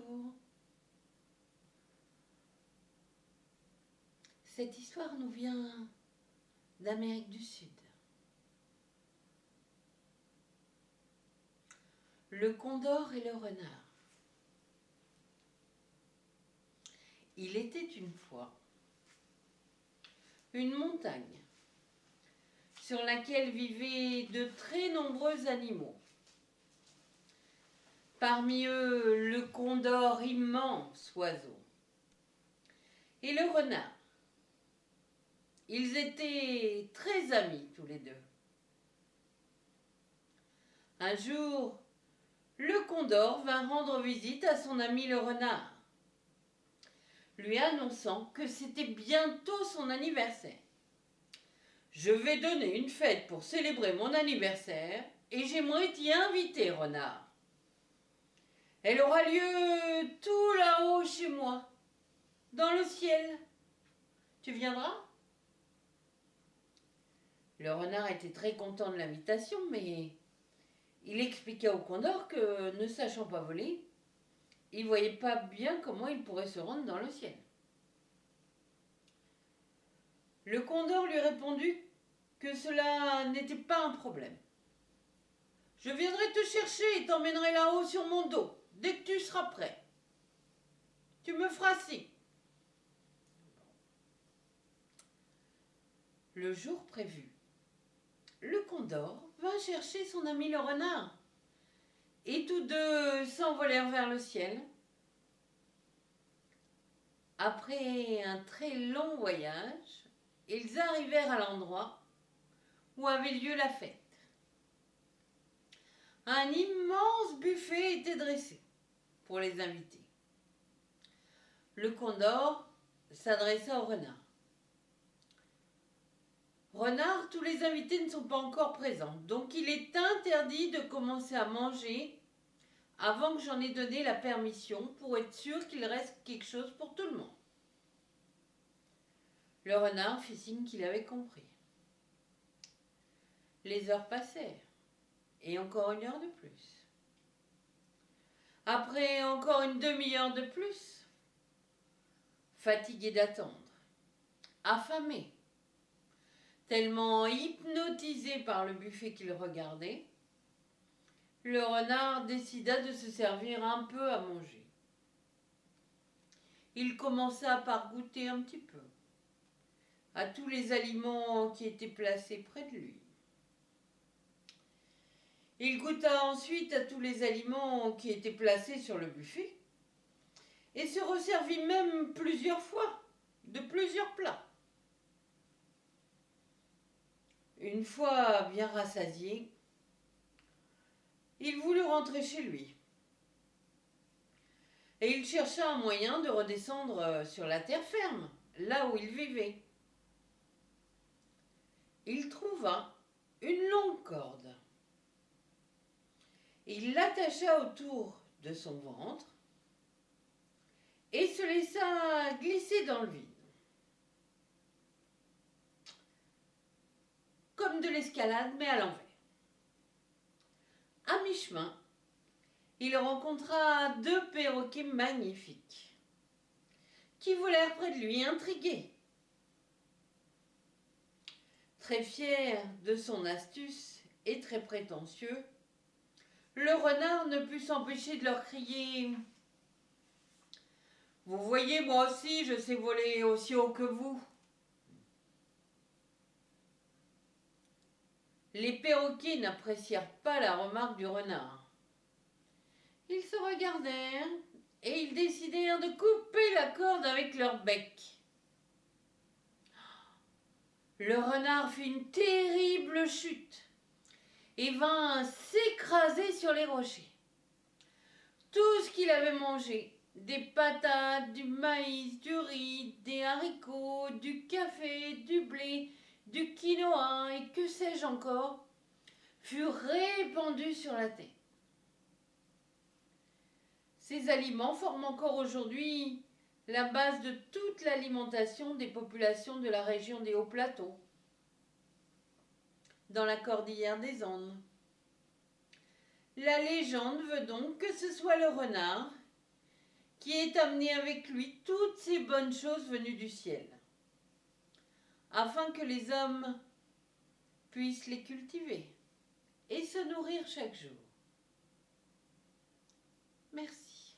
Bonjour. Cette histoire nous vient d'Amérique du Sud. Le condor et le renard. Il était une fois une montagne sur laquelle vivaient de très nombreux animaux. Parmi eux, le condor, immense oiseau, et le renard. Ils étaient très amis tous les deux. Un jour, le condor vint rendre visite à son ami le renard, lui annonçant que c'était bientôt son anniversaire. « Je vais donner une fête pour célébrer mon anniversaire et j'aimerais t'y inviter, renard. Elle aura lieu tout là-haut chez moi, dans le ciel. Tu viendras ?» Le renard était très content de l'invitation, mais il expliqua au condor que, ne sachant pas voler, il ne voyait pas bien comment il pourrait se rendre dans le ciel. Le condor lui répondit que cela n'était pas un problème. « Je viendrai te chercher et t'emmènerai là-haut sur mon dos, dès que tu seras prêt. Tu me feras signe. » Le jour prévu, le condor vint chercher son ami le renard, et tous deux s'envolèrent vers le ciel. Après un très long voyage, ils arrivèrent à l'endroit où avait lieu la fête. Un immense buffet était dressé pour les invités. Le condor s'adressa au renard. « Renard, tous les invités ne sont pas encore présents, donc il est interdit de commencer à manger avant que j'en ai donné la permission pour être sûr qu'il reste quelque chose pour tout le monde. » Le renard fit signe qu'il avait compris. Les heures passèrent, et encore une heure de plus. Après encore une demi-heure de plus, fatigué d'attendre, affamé, tellement hypnotisé par le buffet qu'il regardait, le renard décida de se servir un peu à manger. Il commença par goûter un petit peu à tous les aliments qui étaient placés près de lui. Il goûta ensuite à tous les aliments qui étaient placés sur le buffet et se resservit même plusieurs fois de plusieurs plats. Une fois bien rassasié, il voulut rentrer chez lui. Et il chercha un moyen de redescendre sur la terre ferme, là où il vivait. Il trouva une longue corde. Il l'attacha autour de son ventre et se laissa glisser dans le vide. Comme de l'escalade, mais à l'envers. À mi-chemin, il rencontra deux perroquets magnifiques qui volèrent près de lui, intrigués. Très fier de son astuce et très prétentieux, le renard ne put s'empêcher de leur crier « Vous voyez, moi aussi, je sais voler aussi haut que vous. » Les perroquets n'apprécièrent pas la remarque du renard. Ils se regardèrent et ils décidèrent de couper la corde avec leur bec. Le renard fit une terrible chute et vint s'écraser sur les rochers. Tout ce qu'il avait mangé, des patates, du maïs, du riz, des haricots, du café, du blé, du quinoa et que sais-je encore, fut répandu sur la terre. Ces aliments forment encore aujourd'hui la base de toute l'alimentation des populations de la région des Hauts Plateaux, dans la cordillère des Andes. La légende veut donc que ce soit le renard qui ait amené avec lui toutes ces bonnes choses venues du ciel, afin que les hommes puissent les cultiver et se nourrir chaque jour. Merci.